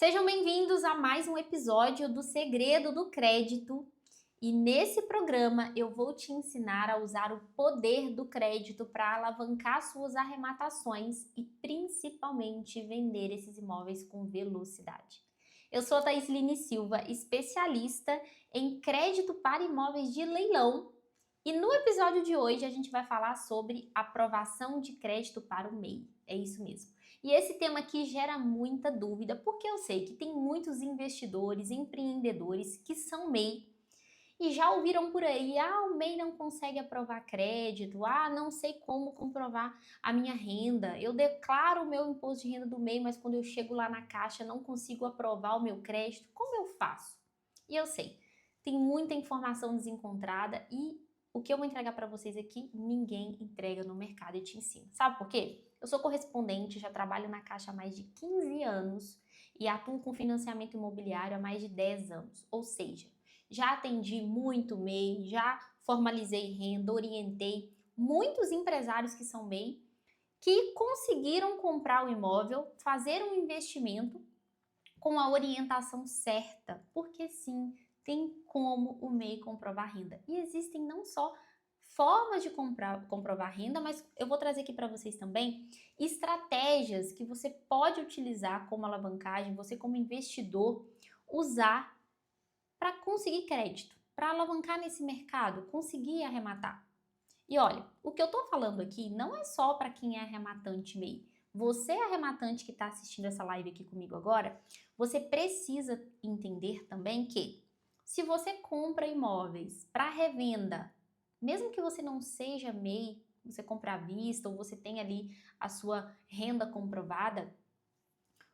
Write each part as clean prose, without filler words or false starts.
Sejam bem-vindos a mais um episódio do Segredo do Crédito. E nesse programa eu vou te ensinar a usar o poder do crédito para alavancar suas arrematações e principalmente vender esses imóveis com velocidade. Eu sou a Thaisline Silva, especialista em crédito para imóveis de leilão. E no episódio de hoje a gente vai falar sobre aprovação de crédito para o MEI. É isso mesmo. E esse tema aqui gera muita dúvida, porque eu sei que tem muitos investidores, empreendedores que são MEI e já ouviram por aí, o MEI não consegue aprovar crédito, não sei como comprovar a minha renda, eu declaro o meu imposto de renda do MEI, mas quando eu chego lá na caixa não consigo aprovar o meu crédito, como eu faço? E eu sei, tem muita informação desencontrada e o que eu vou entregar para vocês aqui, ninguém entrega no mercado e te ensina. Sabe por quê? Eu sou correspondente, já trabalho na Caixa há mais de 15 anos e atuo com financiamento imobiliário há mais de 10 anos. Ou seja, já atendi muito MEI, já formalizei renda, orientei muitos empresários que são MEI que conseguiram comprar o imóvel, fazer um investimento com a orientação certa, porque sim, tem como o MEI comprovar renda. E existem não só formas de comprovar renda, mas eu vou trazer aqui para vocês também estratégias que você pode utilizar como alavancagem, você como investidor, usar para conseguir crédito, para alavancar nesse mercado, conseguir arrematar. E olha, o que eu estou falando aqui não é só para quem é arrematante MEI. Você, arrematante que está assistindo essa live aqui comigo agora, você precisa entender também que se você compra imóveis para revenda, mesmo que você não seja MEI, você compra à vista ou você tem ali a sua renda comprovada,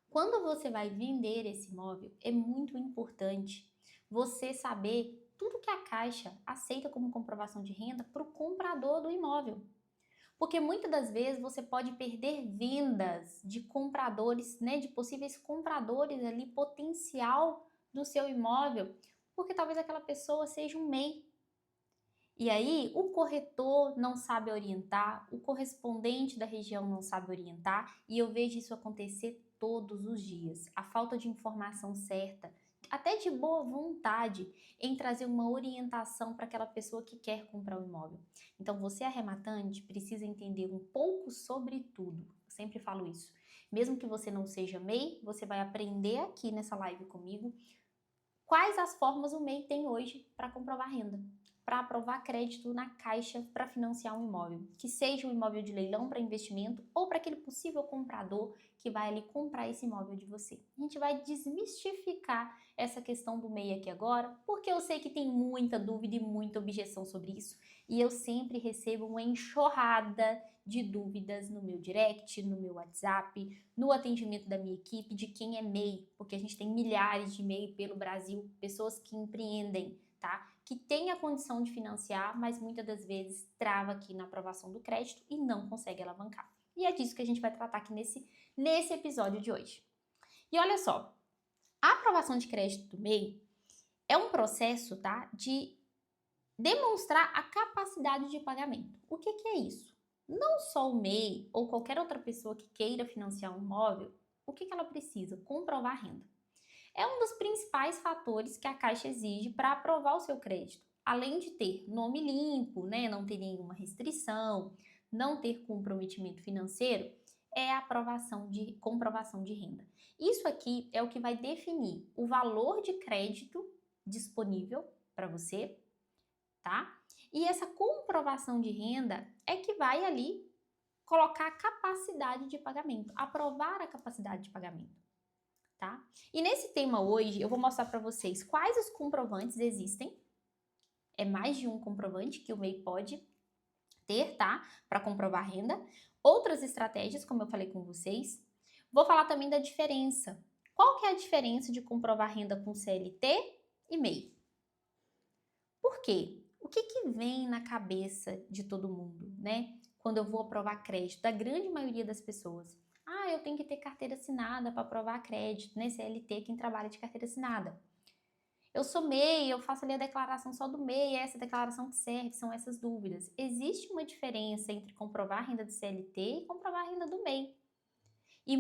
quando você vai vender esse imóvel, é muito importante você saber tudo que a Caixa aceita como comprovação de renda para o comprador do imóvel. Porque muitas das vezes você pode perder vendas de compradores, né, de possíveis compradores ali, potencial do seu imóvel, porque talvez aquela pessoa seja um MEI. E aí, o corretor não sabe orientar, o correspondente da região não sabe orientar, e eu vejo isso acontecer todos os dias. A falta de informação certa, até de boa vontade, em trazer uma orientação para aquela pessoa que quer comprar o imóvel. Então, você arrematante precisa entender um pouco sobre tudo. Eu sempre falo isso. Mesmo que você não seja MEI, você vai aprender aqui nessa live comigo quais as formas o MEI tem hoje para comprovar renda, para aprovar crédito na Caixa para financiar um imóvel, que seja um imóvel de leilão para investimento ou para aquele possível comprador que vai ali comprar esse imóvel de você. A gente vai desmistificar essa questão do MEI aqui agora, porque eu sei que tem muita dúvida e muita objeção sobre isso, e eu sempre recebo uma enxurrada de dúvidas no meu direct, no meu WhatsApp, no atendimento da minha equipe, de quem é MEI, porque a gente tem milhares de MEI pelo Brasil, pessoas que empreendem, tá? Que tem a condição de financiar, mas muitas das vezes trava aqui na aprovação do crédito e não consegue alavancar. E é disso que a gente vai tratar aqui nesse episódio de hoje. E olha só, a aprovação de crédito do MEI é um processo, tá? De demonstrar a capacidade de pagamento. O que é isso? Não só o MEI ou qualquer outra pessoa que queira financiar um imóvel, o que ela precisa? Comprovar renda. É um dos principais fatores que a Caixa exige para aprovar o seu crédito. Além de ter nome limpo, né, não ter nenhuma restrição, não ter comprometimento financeiro, é a comprovação de renda. Isso aqui é o que vai definir o valor de crédito disponível para você, tá? E essa comprovação de renda é que vai ali colocar a capacidade de pagamento, aprovar a capacidade de pagamento, tá? E nesse tema hoje eu vou mostrar para vocês quais os comprovantes existem. É mais de um comprovante que o MEI pode ter, tá? Para comprovar renda. Outras estratégias, como eu falei com vocês. Vou falar também da diferença. Qual que é a diferença de comprovar renda com CLT e MEI? Por quê? O que vem na cabeça de todo mundo, né? Quando eu vou aprovar crédito, da grande maioria das pessoas. Eu tenho que ter carteira assinada para aprovar crédito, né? CLT, quem trabalha de carteira assinada. Eu sou MEI, eu faço ali a declaração só do MEI, é essa declaração que serve, são essas dúvidas. Existe uma diferença entre comprovar a renda do CLT e comprovar a renda do MEI. E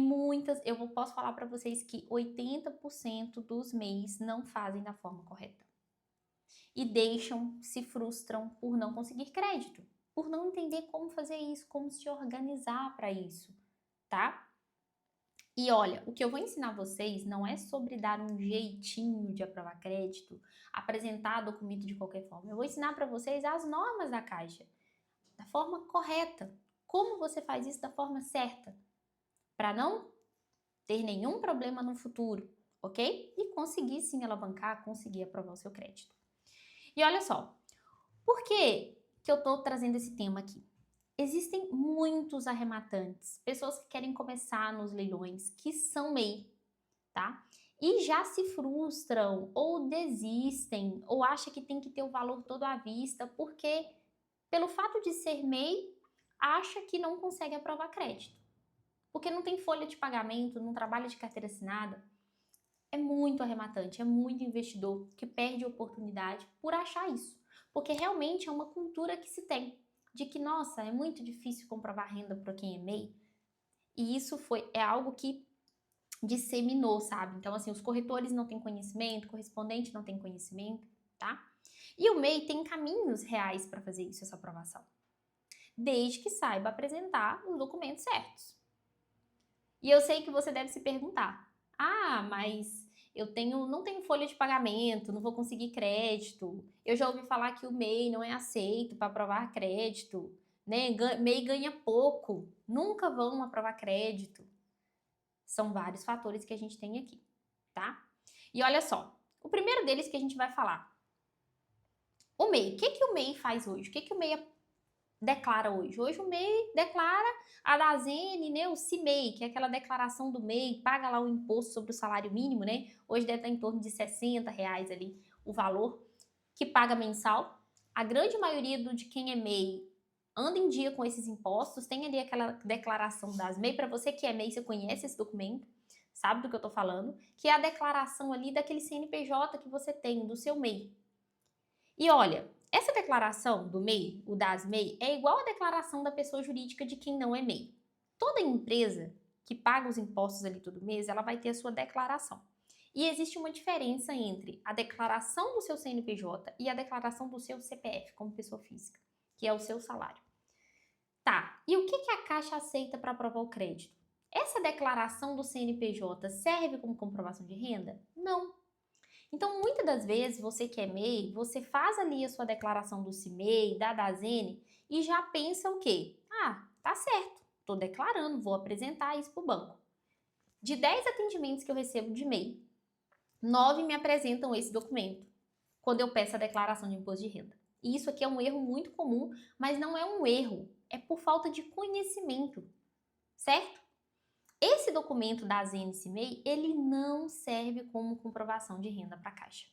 posso falar para vocês que 80% dos MEIs não fazem da forma correta. E se frustram por não conseguir crédito, por não entender como fazer isso, como se organizar para isso, tá? E olha, o que eu vou ensinar vocês não é sobre dar um jeitinho de aprovar crédito, apresentar documento de qualquer forma. Eu vou ensinar para vocês as normas da Caixa, da forma correta. Como você faz isso da forma certa, para não ter nenhum problema no futuro, ok? E conseguir sim alavancar, conseguir aprovar o seu crédito. E olha só, por que eu tô trazendo esse tema aqui? Existem muitos arrematantes, pessoas que querem começar nos leilões, que são MEI, tá? E já se frustram, ou desistem, ou acham que tem que ter o valor todo à vista, porque pelo fato de ser MEI, acha que não consegue aprovar crédito. Porque não tem folha de pagamento, não trabalha de carteira assinada. É muito arrematante, é muito investidor que perde a oportunidade por achar isso. Porque realmente é uma cultura que se tem, de que, nossa, é muito difícil comprovar renda para quem é MEI. E isso é algo que disseminou, sabe? Então, assim, os corretores não têm conhecimento, o correspondente não tem conhecimento, tá? E o MEI tem caminhos reais para fazer isso, essa aprovação. Desde que saiba apresentar os documentos certos. E eu sei que você deve se perguntar, mas não tenho folha de pagamento, não vou conseguir crédito. Eu já ouvi falar que o MEI não é aceito para aprovar crédito, né? MEI ganha pouco, nunca vão aprovar crédito. São vários fatores que a gente tem aqui, tá? E olha só, o primeiro deles que a gente vai falar. O MEI, o que o MEI faz hoje? O que o MEI declara hoje? Hoje o MEI declara a DASEN, né, o CIMEI, que é aquela declaração do MEI, paga lá o imposto sobre o salário mínimo, né? Hoje deve estar em torno de R$60 ali o valor que paga mensal. A grande maioria de quem é MEI anda em dia com esses impostos, tem ali aquela declaração das MEI. Para você que é MEI, você conhece esse documento, sabe do que eu tô falando, que é a declaração ali daquele CNPJ que você tem, do seu MEI. E olha, essa declaração do MEI, o das MEI, é igual à declaração da pessoa jurídica de quem não é MEI. Toda empresa que paga os impostos ali todo mês, ela vai ter a sua declaração. E existe uma diferença entre a declaração do seu CNPJ e a declaração do seu CPF, como pessoa física, que é o seu salário. Tá, e o que a Caixa aceita para aprovar o crédito? Essa declaração do CNPJ serve como comprovação de renda? Não. Então, muitas das vezes, você que é MEI, você faz ali a sua declaração do CIMEI, da DASEN, e já pensa o quê? Tá certo, estou declarando, vou apresentar isso para o banco. De 10 atendimentos que eu recebo de MEI, 9 me apresentam esse documento, quando eu peço a declaração de imposto de renda. E isso aqui é um erro muito comum, mas não é um erro, é por falta de conhecimento, certo? Esse documento da ASN-CIMEI, ele não serve como comprovação de renda para a Caixa.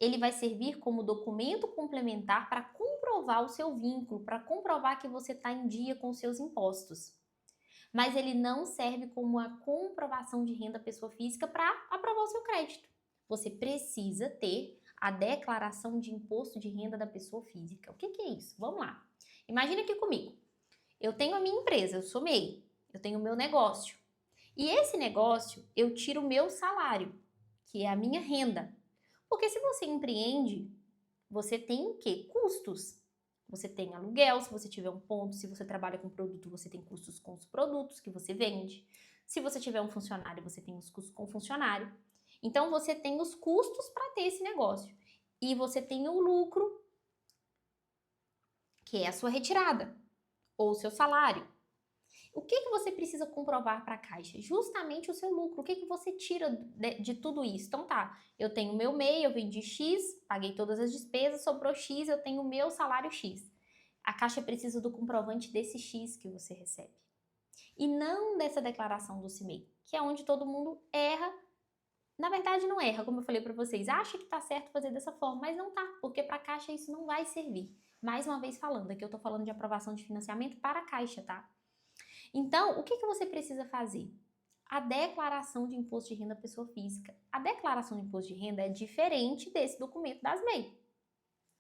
Ele vai servir como documento complementar para comprovar o seu vínculo, para comprovar que você está em dia com os seus impostos. Mas ele não serve como a comprovação de renda pessoa física para aprovar o seu crédito. Você precisa ter a declaração de imposto de renda da pessoa física. O que é isso? Vamos lá. Imagina aqui comigo. Eu tenho a minha empresa, eu sou MEI. Eu tenho o meu negócio. E esse negócio, eu tiro o meu salário, que é a minha renda. Porque se você empreende, você tem o quê? Custos. Você tem aluguel, se você tiver um ponto, se você trabalha com produto, você tem custos com os produtos que você vende. Se você tiver um funcionário, você tem os custos com o funcionário. Então, você tem os custos para ter esse negócio. E você tem o lucro, que é a sua retirada, ou o seu salário. O que você precisa comprovar para a Caixa? Justamente o seu lucro. O que você tira de tudo isso? Então tá, eu tenho o meu MEI, eu vendi X, paguei todas as despesas, sobrou X, eu tenho o meu salário X. A Caixa precisa do comprovante desse X que você recebe. E não dessa declaração do CIMEI, que é onde todo mundo erra. Na verdade não erra, como eu falei para vocês, acha que tá certo fazer dessa forma, mas não tá, porque para a Caixa isso não vai servir. Mais uma vez falando, aqui eu tô falando de aprovação de financiamento para a Caixa, tá? Então, o que você precisa fazer? A declaração de imposto de renda pessoa física. A declaração de imposto de renda é diferente desse documento das MEI,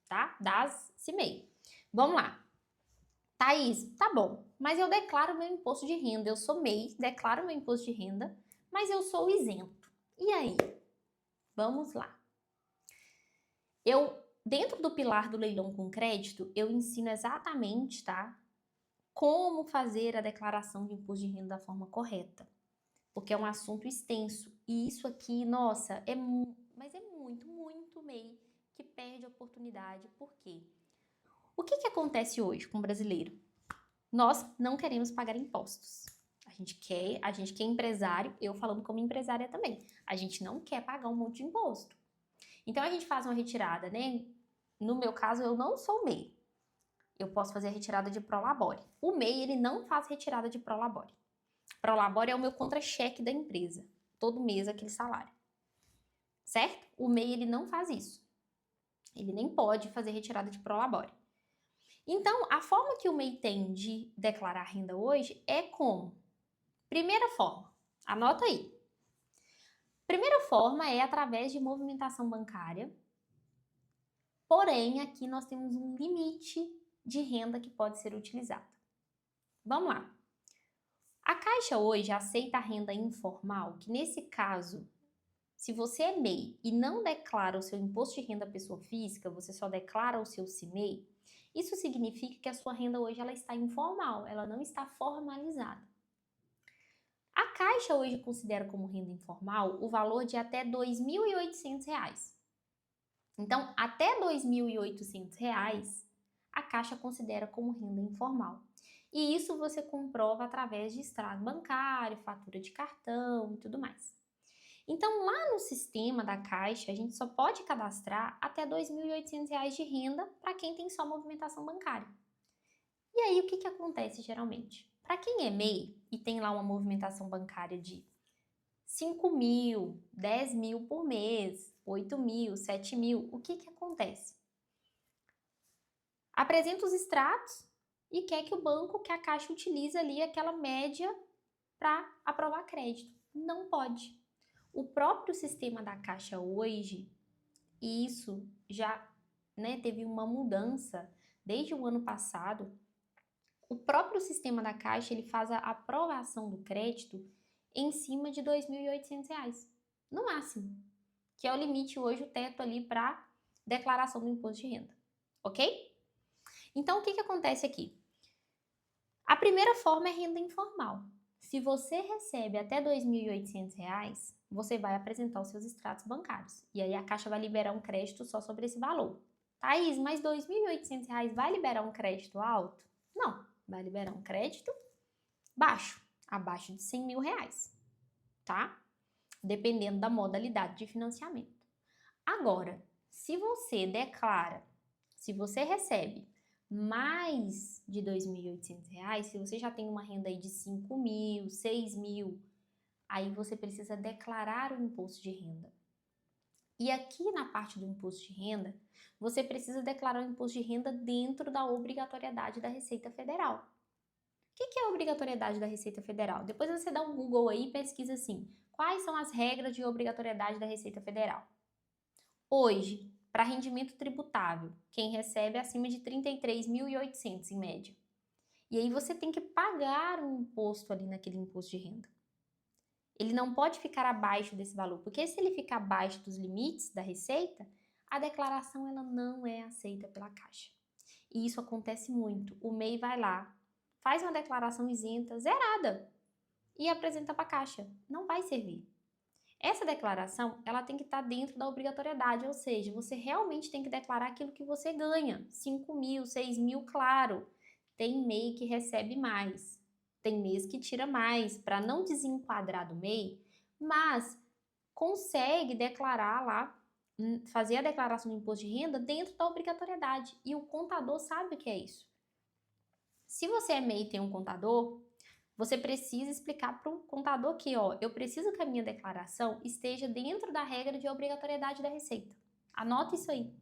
tá? Das CIMEI. Vamos lá. Thaís, tá bom, mas eu declaro meu imposto de renda, eu sou MEI, declaro meu imposto de renda, mas eu sou isento. E aí? Vamos lá. Dentro do pilar do leilão com crédito, eu ensino exatamente, tá? Como fazer a declaração de imposto de renda da forma correta. Porque é um assunto extenso. E isso aqui, nossa, mas é muito MEI que perde a oportunidade. Por quê? O que acontece hoje com o brasileiro? Nós não queremos pagar impostos. A gente quer empresário, eu falando como empresária também. A gente não quer pagar um monte de imposto. Então a gente faz uma retirada, né? No meu caso, eu não sou MEI. Eu posso fazer a retirada de Prolabore. O MEI, ele não faz retirada de Prolabore. Prolabore é o meu contra-cheque da empresa. Todo mês aquele salário. Certo? O MEI, ele não faz isso. Ele nem pode fazer retirada de Prolabore. Então, a forma que o MEI tem de declarar renda hoje é como? Primeira forma, anota aí. Primeira forma é através de movimentação bancária. Porém, aqui nós temos um limite de renda que pode ser utilizada. Vamos lá. A Caixa hoje aceita a renda informal, que nesse caso, se você é MEI e não declara o seu imposto de renda pessoa física, você só declara o seu CIMEI, isso significa que a sua renda hoje ela está informal, ela não está formalizada. A Caixa hoje considera como renda informal o valor de até R$ 2.800. Então, até R$ 2.800, a Caixa considera como renda informal. E isso você comprova através de extrato bancário, fatura de cartão e tudo mais. Então, lá no sistema da Caixa, a gente só pode cadastrar até R$ 2.800 de renda para quem tem só movimentação bancária. E aí, o que acontece geralmente? Para quem é MEI e tem lá uma movimentação bancária de 5 mil, 10 mil por mês, 8 mil, 7 mil, o que acontece? Apresenta os extratos e quer que o banco, que a Caixa utilize ali aquela média para aprovar crédito. Não pode. O próprio sistema da Caixa hoje, e isso já teve uma mudança desde o ano passado, o próprio sistema da Caixa ele faz a aprovação do crédito em cima de R$ 2.800, no máximo, que é o limite hoje, o teto ali para declaração do imposto de renda, ok? Então, o que acontece aqui? A primeira forma é renda informal. Se você recebe até R$ 2.800, você vai apresentar os seus extratos bancários. E aí a Caixa vai liberar um crédito só sobre esse valor. Thaís, mas R$ 2.800 vai liberar um crédito alto? Não, vai liberar um crédito baixo, abaixo de R$ 100 mil, tá? Dependendo da modalidade de financiamento. Agora, se você declara, se você recebe mais de R$ 2.800, se você já tem uma renda aí de 5 mil, 6 mil, aí você precisa declarar o imposto de renda. E aqui na parte do imposto de renda, você precisa declarar o imposto de renda dentro da obrigatoriedade da Receita Federal. O que é a obrigatoriedade da Receita Federal? Depois você dá um Google aí e pesquisa assim, quais são as regras de obrigatoriedade da Receita Federal? Hoje, para rendimento tributável, quem recebe é acima de R$ 33.800 em média. E aí você tem que pagar um imposto ali naquele imposto de renda. Ele não pode ficar abaixo desse valor, porque se ele ficar abaixo dos limites da Receita, a declaração ela não é aceita pela Caixa. E isso acontece muito. O MEI vai lá, faz uma declaração isenta, zerada, e apresenta para a Caixa. Não vai servir. Essa declaração, ela tem que estar dentro da obrigatoriedade, ou seja, você realmente tem que declarar aquilo que você ganha. 5 mil, 6 mil, claro. Tem MEI que recebe mais, tem mês que tira mais, para não desenquadrar do MEI, mas consegue declarar lá, fazer a declaração do imposto de renda dentro da obrigatoriedade. E o contador sabe o que é isso. Se você é MEI e tem um contador, você precisa explicar para o contador que, eu preciso que a minha declaração esteja dentro da regra de obrigatoriedade da Receita. Anota isso aí.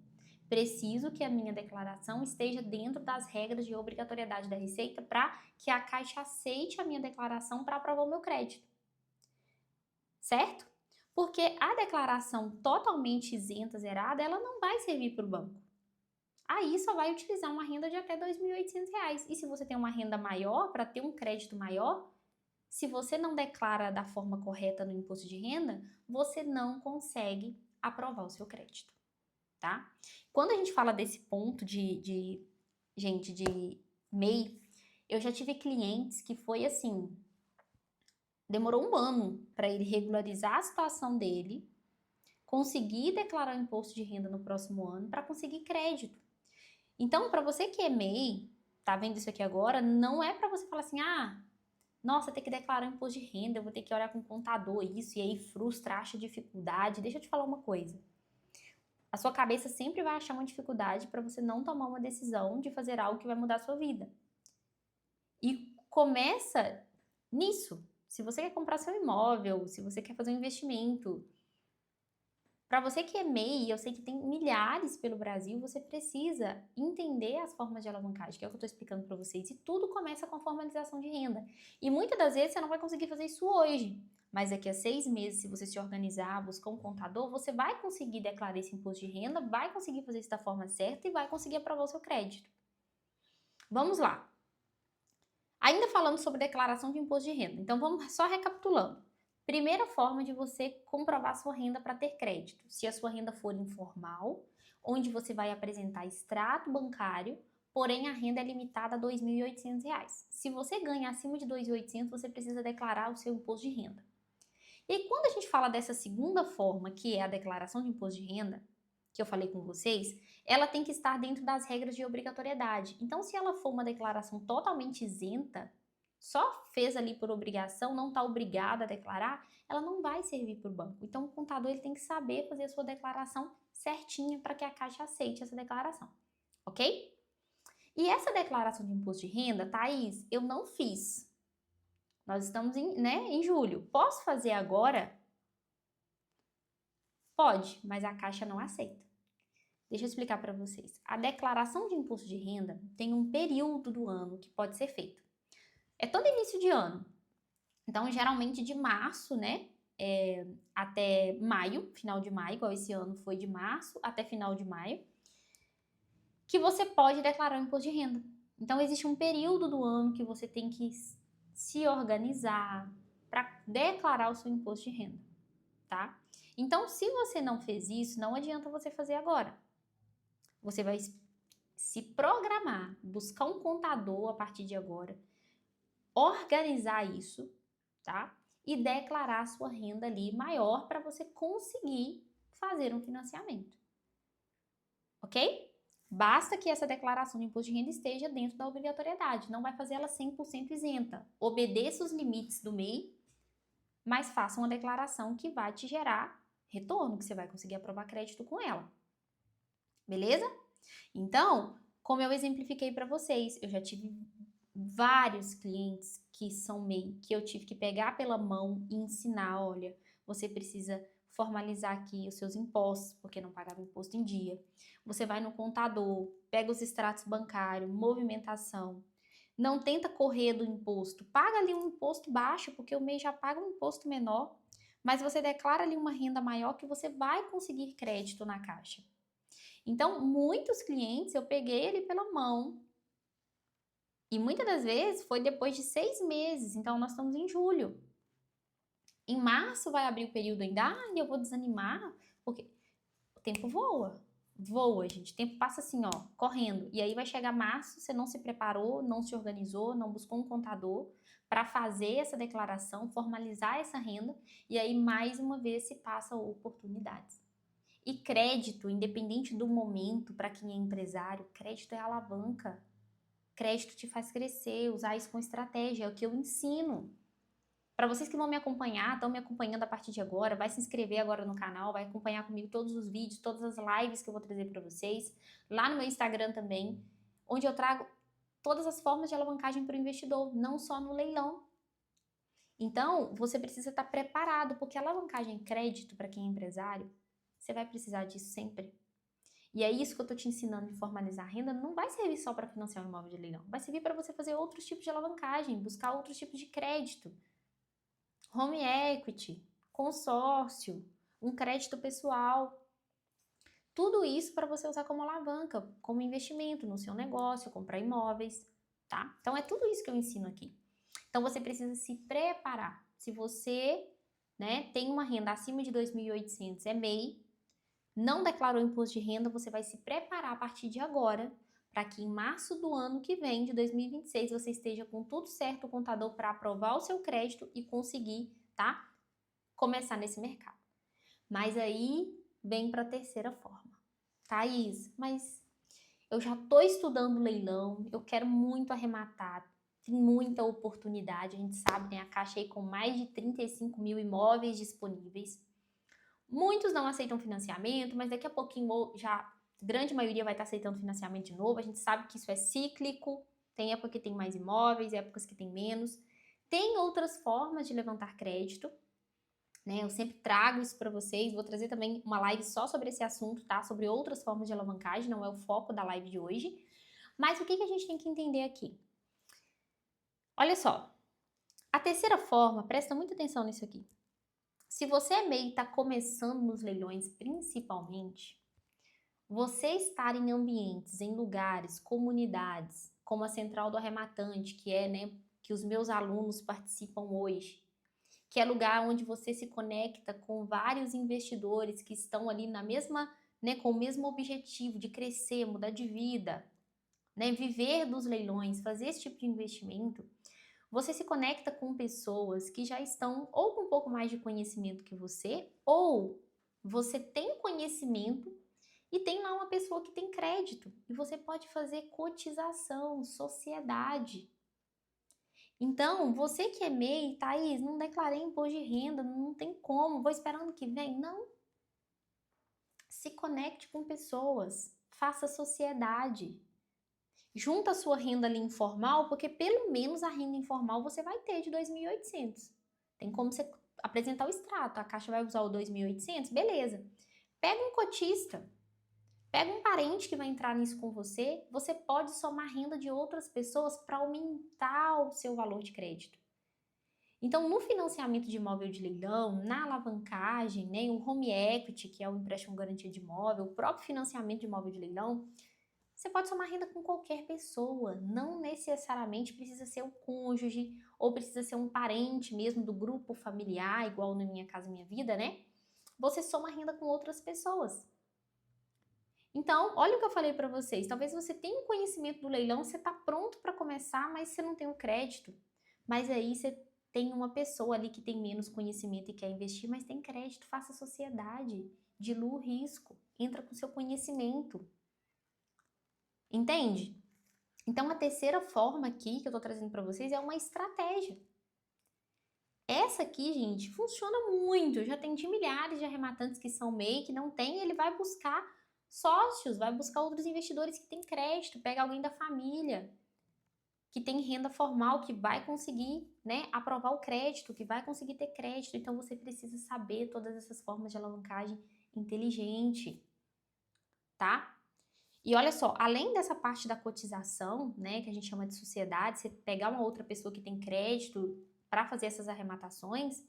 Preciso que a minha declaração esteja dentro das regras de obrigatoriedade da Receita para que a Caixa aceite a minha declaração para aprovar o meu crédito. Certo? Porque a declaração totalmente isenta, zerada, ela não vai servir para o banco. aí só vai utilizar uma renda de até R$ 2.800. E se você tem uma renda maior, para ter um crédito maior, se você não declara da forma correta no imposto de renda, você não consegue aprovar o seu crédito, tá? Quando a gente fala desse ponto de MEI, eu já tive clientes que foi assim, demorou um ano para ele regularizar a situação dele, conseguir declarar o imposto de renda no próximo ano para conseguir crédito. Então, para você que é MEI, tá vendo isso aqui agora, não é para você falar assim, nossa, tem que declarar o imposto de renda, eu vou ter que olhar com o contador isso, e aí frustra, acha dificuldade. Deixa eu te falar uma coisa. A sua cabeça sempre vai achar uma dificuldade para você não tomar uma decisão de fazer algo que vai mudar a sua vida. E começa nisso. Se você quer comprar seu imóvel, se você quer fazer um investimento, para você que é MEI, eu sei que tem milhares pelo Brasil, você precisa entender as formas de alavancagem, que é o que eu estou explicando para vocês. E tudo começa com a formalização de renda. E muitas das vezes você não vai conseguir fazer isso hoje. Mas daqui a 6 meses, se você se organizar, buscar um contador, você vai conseguir declarar esse imposto de renda, vai conseguir fazer isso da forma certa e vai conseguir aprovar o seu crédito. Vamos lá. Ainda falando sobre declaração de imposto de renda. Então vamos só recapitulando. Primeira forma de você comprovar sua renda para ter crédito. Se a sua renda for informal, onde você vai apresentar extrato bancário, porém a renda é limitada a R$ 2.800. Se você ganha acima de R$ 2.800, você precisa declarar o seu imposto de renda. E aí, quando a gente fala dessa segunda forma, que é a declaração de imposto de renda, que eu falei com vocês, ela tem que estar dentro das regras de obrigatoriedade. Então, se ela for uma declaração totalmente isenta, só fez ali por obrigação, não está obrigada a declarar, ela não vai servir para o banco. Então, o contador ele tem que saber fazer a sua declaração certinha para que a Caixa aceite essa declaração, ok? E essa declaração de imposto de renda, Thaís, eu não fiz. Nós estamos em julho. Posso fazer agora? Pode, mas a Caixa não aceita. Deixa eu explicar para vocês. A declaração de imposto de renda tem um período do ano que pode ser feito. É todo início de ano. Então, geralmente de março, né, até maio, final de maio, igual esse ano foi de março até final de maio, que você pode declarar o imposto de renda. Então, existe um período do ano que você tem que se organizar para declarar o seu imposto de renda, tá? Então, se você não fez isso, não adianta você fazer agora. Você vai se programar, buscar um contador a partir de agora, organizar isso, tá? E declarar a sua renda ali maior para você conseguir fazer um financiamento. Ok? Basta que essa declaração de imposto de renda esteja dentro da obrigatoriedade, não vai fazer ela 100% isenta. Obedeça os limites do MEI, mas faça uma declaração que vai te gerar retorno, que você vai conseguir aprovar crédito com ela. Beleza? Então, como eu exemplifiquei para vocês, eu já tive vários clientes que são MEI, que eu tive que pegar pela mão e ensinar, olha, você precisa formalizar aqui os seus impostos, porque não pagava imposto em dia. Você vai no contador, pega os extratos bancários, movimentação. Não tenta correr do imposto, paga ali um imposto baixo, porque o MEI já paga um imposto menor, mas você declara ali uma renda maior que você vai conseguir crédito na Caixa. Então, muitos clientes eu peguei ele pela mão e muitas das vezes foi depois de 6 meses, então nós estamos em julho. Em março vai abrir o período ainda, e eu vou desanimar, porque o tempo voa. Voa, gente. O tempo passa assim, ó, correndo. E aí vai chegar março, você não se preparou, não se organizou, não buscou um contador para fazer essa declaração, formalizar essa renda, e aí mais uma vez se passa oportunidades. E crédito, independente do momento, para quem é empresário, crédito é alavanca. Crédito te faz crescer, usar isso com estratégia, é o que eu ensino. Para vocês que vão me acompanhar, estão me acompanhando a partir de agora, vai se inscrever agora no canal, vai acompanhar comigo todos os vídeos, todas as lives que eu vou trazer para vocês, lá no meu Instagram também, onde eu trago todas as formas de alavancagem para o investidor, não só no leilão. Então, você precisa estar preparado, porque a alavancagem em crédito, para quem é empresário, você vai precisar disso sempre. E é isso que eu estou te ensinando de formalizar a renda, não vai servir só para financiar um imóvel de leilão, vai servir para você fazer outros tipos de alavancagem, buscar outros tipos de crédito. Home equity, consórcio, um crédito pessoal. Tudo isso para você usar como alavanca, como investimento no seu negócio, comprar imóveis, tá? Então é tudo isso que eu ensino aqui. Então você precisa se preparar. Se você, né, tem uma renda acima de 2.800, é MEI, não declarou imposto de renda, você vai se preparar a partir de agora para que em março do ano que vem, de 2026, você esteja com tudo certo, o contador, para aprovar o seu crédito e conseguir, tá? Começar nesse mercado. Mas aí vem para a terceira forma. Thaís, mas eu já estou estudando leilão, eu quero muito arrematar, tem muita oportunidade, a gente sabe, né? A Caixa aí com mais de 35 mil imóveis disponíveis. Muitos não aceitam financiamento, mas daqui a pouquinho já a grande maioria vai estar aceitando financiamento de novo. A gente sabe que isso é cíclico, tem época que tem mais imóveis, épocas que tem menos. Tem outras formas de levantar crédito, né? Eu sempre trago isso para vocês, vou trazer também uma live só sobre esse assunto, tá? Sobre outras formas de alavancagem, não é o foco da live de hoje. Mas o que a gente tem que entender aqui? Olha só, a terceira forma, presta muita atenção nisso aqui. Se você é MEI e está começando nos leilões principalmente, você estar em ambientes, em lugares, comunidades, como a Central do Arrematante, que é, né, que os meus alunos participam hoje, que é lugar onde você se conecta com vários investidores que estão ali na mesma, né, com o mesmo objetivo de crescer, mudar de vida, né, viver dos leilões, fazer esse tipo de investimento. Você se conecta com pessoas que já estão ou com um pouco mais de conhecimento que você, ou você tem conhecimento e tem lá uma pessoa que tem crédito. E você pode fazer cotização, sociedade. Então, você que é MEI, Thaís, não declarei imposto de renda, não tem como, vou esperar ano que vem. Não. Se conecte com pessoas, faça sociedade. Junta a sua renda ali informal, porque pelo menos a renda informal você vai ter de 2.800. Tem como você apresentar o extrato, a Caixa vai usar o 2.800, beleza. Pega um cotista, pega um parente que vai entrar nisso com você, você pode somar renda de outras pessoas para aumentar o seu valor de crédito. Então, no financiamento de imóvel de leilão, na alavancagem, né, o home equity, que é o empréstimo garantia de imóvel, o próprio financiamento de imóvel de leilão, você pode somar renda com qualquer pessoa, não necessariamente precisa ser o cônjuge ou precisa ser um parente mesmo do grupo familiar, igual no Minha Casa Minha Vida, né? Você soma renda com outras pessoas. Então, olha o que eu falei para vocês. Talvez você tenha um conhecimento do leilão, você está pronto para começar, mas você não tem o crédito. Mas aí você tem uma pessoa ali que tem menos conhecimento e quer investir, mas tem crédito. Faça sociedade, dilua o risco, entra com seu conhecimento. Entende? Então, a terceira forma aqui que eu tô trazendo para vocês é uma estratégia. Essa aqui, gente, funciona muito. Eu já atendi milhares de arrematantes que são MEI, que não tem, ele vai buscar sócios, vai buscar outros investidores que têm crédito, pega alguém da família, que tem renda formal, que vai conseguir, né, aprovar o crédito, que vai conseguir ter crédito. Então, você precisa saber todas essas formas de alavancagem inteligente, tá? E olha só, além dessa parte da cotização, né, que a gente chama de sociedade, você pegar uma outra pessoa que tem crédito para fazer essas arrematações,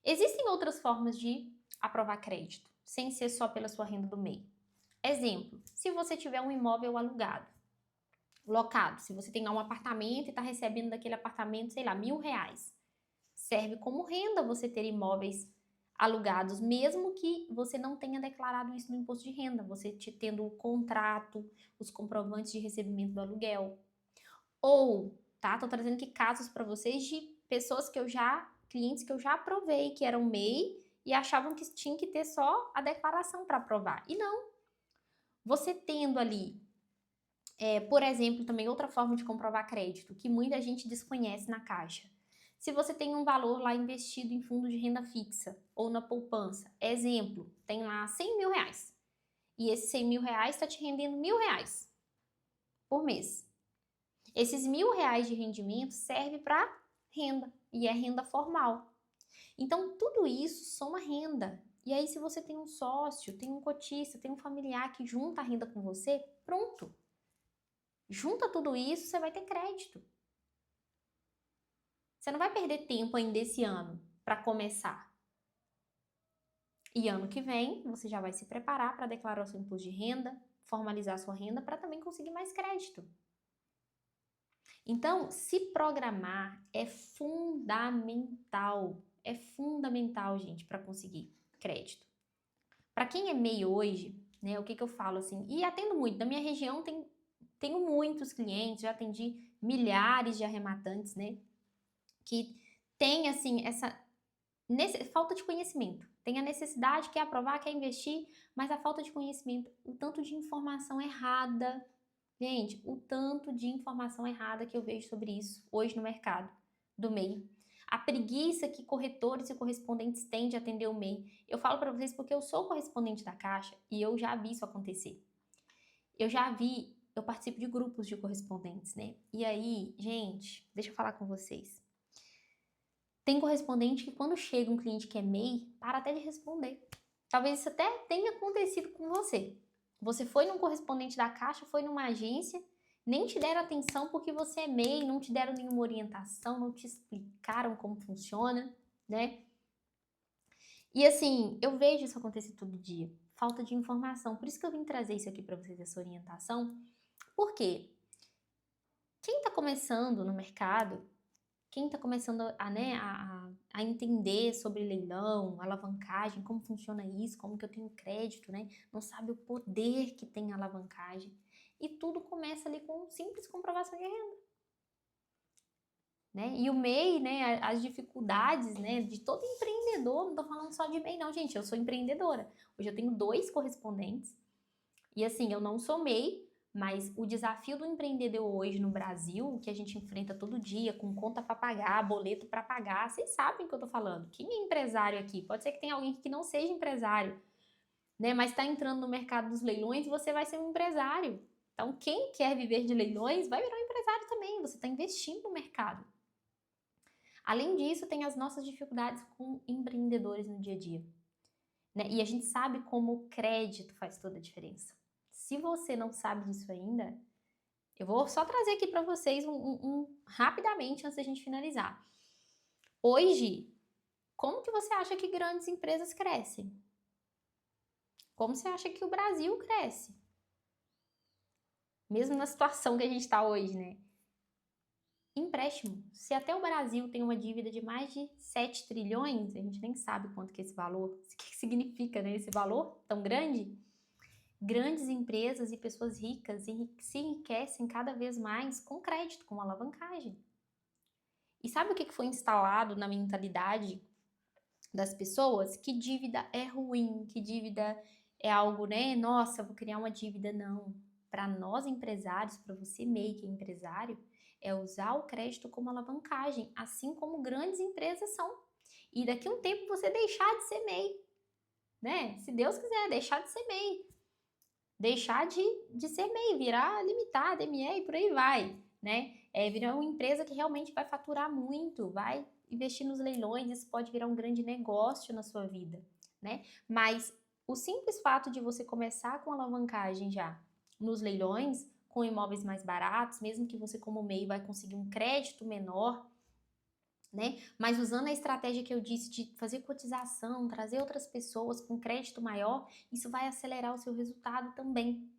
existem outras formas de aprovar crédito, sem ser só pela sua renda do MEI. Exemplo, se você tiver um imóvel alugado, locado, se você tem lá um apartamento e está recebendo daquele apartamento, sei lá, R$1.000, serve como renda você ter imóveis alugados, mesmo que você não tenha declarado isso no imposto de renda, você tendo o contrato, os comprovantes de recebimento do aluguel. Ou, tá? Tô trazendo aqui casos para vocês de pessoas clientes que eu já aprovei, que eram MEI e achavam que tinha que ter só a declaração para aprovar. E não. Você tendo ali, por exemplo, também outra forma de comprovar crédito, que muita gente desconhece na Caixa. Se você tem um valor lá investido em fundo de renda fixa ou na poupança, exemplo, tem lá R$100.000 e esses R$100.000 está te rendendo R$1.000 por mês. Esses R$1.000 de rendimento serve para renda e é renda formal. Então, tudo isso soma renda. E aí, se você tem um sócio, tem um cotista, tem um familiar que junta a renda com você, pronto. Junta tudo isso, você vai ter crédito. Você não vai perder tempo ainda esse ano para começar. E ano que vem, você já vai se preparar para declarar o seu imposto de renda, formalizar sua renda para também conseguir mais crédito. Então, se programar é fundamental, gente, para conseguir crédito. Para quem é MEI hoje, né, o que eu falo assim, e atendo muito, na minha região tenho muitos clientes, já atendi milhares de arrematantes, né, que tem assim falta de conhecimento. Tem a necessidade, quer aprovar, quer investir, mas a falta de conhecimento, o tanto de informação errada. Gente, o tanto de informação errada que eu vejo sobre isso hoje no mercado do MEI. A preguiça que corretores e correspondentes têm de atender o MEI. Eu falo para vocês porque eu sou correspondente da Caixa e eu já vi isso acontecer. Eu participo de grupos de correspondentes, né? E aí, gente, deixa eu falar com vocês. Tem correspondente que quando chega um cliente que é MEI, para até de responder. Talvez isso até tenha acontecido com você. Você foi num correspondente da Caixa, foi numa agência, nem te deram atenção porque você é MEI, não te deram nenhuma orientação, não te explicaram como funciona, né? E assim, eu vejo isso acontecer todo dia. Falta de informação. Por isso que eu vim trazer isso aqui para vocês, essa orientação. Por quê? Quem está começando no mercado, quem está começando a entender sobre leilão, alavancagem, como funciona isso, como que eu tenho crédito, né? Não sabe o poder que tem a alavancagem. E tudo começa ali com simples comprovação de renda. Né? E o MEI, né, as dificuldades, né, de todo empreendedor, não estou falando só de MEI não, gente, eu sou empreendedora. Hoje eu tenho 2 correspondentes e assim, eu não sou MEI, mas o desafio do empreendedor hoje no Brasil, que a gente enfrenta todo dia, com conta para pagar, boleto para pagar, vocês sabem o que eu tô falando. Quem é empresário aqui? Pode ser que tenha alguém que não seja empresário, né? Mas está entrando no mercado dos leilões, você vai ser um empresário. Então, quem quer viver de leilões vai virar um empresário também. Você está investindo no mercado. Além disso, tem as nossas dificuldades com empreendedores no dia a dia. Né? E a gente sabe como o crédito faz toda a diferença. Se você não sabe disso ainda, eu vou só trazer aqui para vocês rapidamente antes da gente finalizar. Hoje, como que você acha que grandes empresas crescem? Como você acha que o Brasil cresce? Mesmo na situação que a gente está hoje, né? Empréstimo. Se até o Brasil tem uma dívida de mais de 7 trilhões, a gente nem sabe quanto que é esse valor, o que significa, né, esse valor tão grande. Grandes empresas e pessoas ricas se enriquecem cada vez mais com crédito, com alavancagem. E sabe o que foi instalado na mentalidade das pessoas? Que dívida é ruim, que dívida é algo, né? Nossa, eu vou criar uma dívida. Não. Para nós empresários, para você MEI que é empresário, é usar o crédito como alavancagem, assim como grandes empresas são. E daqui a um tempo você deixar de ser MEI, né? Se Deus quiser, deixar de ser MEI. Deixar de ser MEI, virar limitada, ME e por aí vai, né? Virar uma empresa que realmente vai faturar muito, vai investir nos leilões, isso pode virar um grande negócio na sua vida, né? Mas o simples fato de você começar com alavancagem já nos leilões, com imóveis mais baratos, mesmo que você como MEI vai conseguir um crédito menor, né? Mas usando a estratégia que eu disse de fazer cotização, trazer outras pessoas com crédito maior, isso vai acelerar o seu resultado também,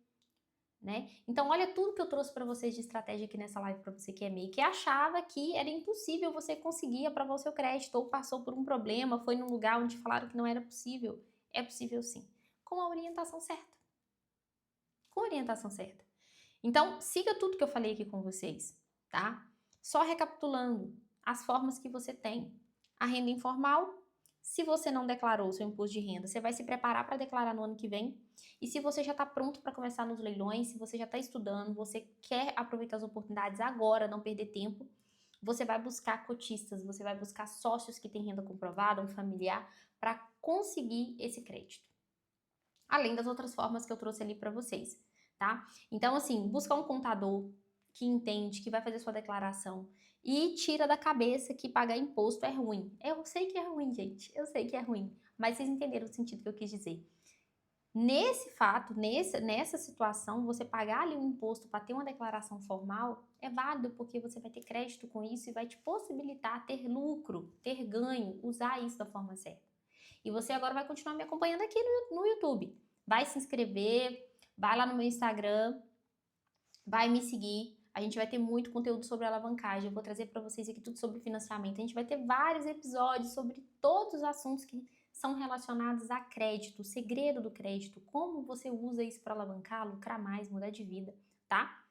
né? Então, olha tudo que eu trouxe para vocês de estratégia aqui nessa live para você que é MEI, que achava que era impossível você conseguir aprovar o seu crédito ou passou por um problema, foi num lugar onde falaram que não era possível. É possível sim, com a orientação certa. Com a orientação certa. Então, siga tudo que eu falei aqui com vocês, tá? Só recapitulando as formas que você tem. A renda informal, se você não declarou o seu imposto de renda, você vai se preparar para declarar no ano que vem. E se você já está pronto para começar nos leilões, se você já está estudando, você quer aproveitar as oportunidades agora, não perder tempo, você vai buscar cotistas, você vai buscar sócios que têm renda comprovada, um familiar, para conseguir esse crédito. Além das outras formas que eu trouxe ali para vocês, tá? Então, assim, buscar um contador que entende, que vai fazer sua declaração e tira da cabeça que pagar imposto é ruim. Eu sei que é ruim, gente, eu sei que é ruim, mas vocês entenderam o sentido que eu quis dizer. Nesse fato, nessa situação, você pagar ali um imposto para ter uma declaração formal é válido porque você vai ter crédito com isso e vai te possibilitar ter lucro, ter ganho, usar isso da forma certa. E você agora vai continuar me acompanhando aqui no YouTube. Vai se inscrever, vai lá no meu Instagram, vai me seguir. A gente vai ter muito conteúdo sobre alavancagem. Eu vou trazer para vocês aqui tudo sobre financiamento. A gente vai ter vários episódios sobre todos os assuntos que são relacionados a crédito, o segredo do crédito, como você usa isso para alavancar, lucrar mais, mudar de vida, tá?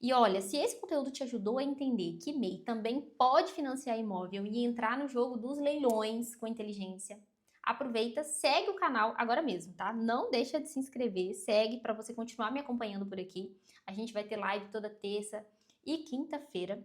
E olha, se esse conteúdo te ajudou a entender que MEI também pode financiar imóvel e entrar no jogo dos leilões com inteligência, aproveita, segue o canal agora mesmo, tá? Não deixa de se inscrever, segue para você continuar me acompanhando por aqui. A gente vai ter live toda terça e quinta-feira.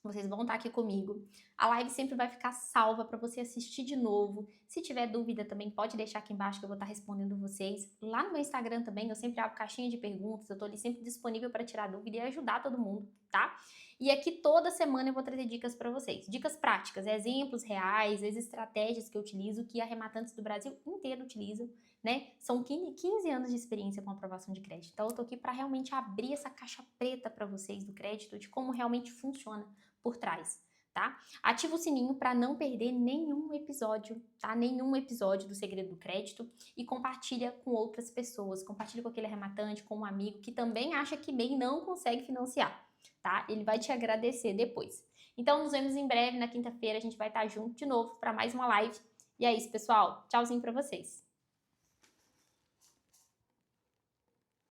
Vocês vão estar aqui comigo. A live sempre vai ficar salva para você assistir de novo. Se tiver dúvida também, pode deixar aqui embaixo que eu vou estar respondendo vocês. Lá no meu Instagram também, eu sempre abro caixinha de perguntas. Eu tô ali sempre disponível para tirar dúvida e ajudar todo mundo, tá? E aqui toda semana eu vou trazer dicas para vocês. Dicas práticas, exemplos reais, as estratégias que eu utilizo, que arrematantes do Brasil inteiro utilizam, né? São 15 anos de experiência com aprovação de crédito. Então eu tô aqui para realmente abrir essa caixa preta para vocês do crédito, de como realmente funciona por trás, tá? Ativa o sininho para não perder nenhum episódio, tá? Nenhum episódio do Segredo do Crédito e compartilha com outras pessoas, compartilha com aquele arrematante, com um amigo que também acha que MEI não consegue financiar, tá? Ele vai te agradecer depois. Então nos vemos em breve, na quinta-feira, a gente vai estar junto de novo para mais uma live. E é isso, pessoal. Tchauzinho para vocês.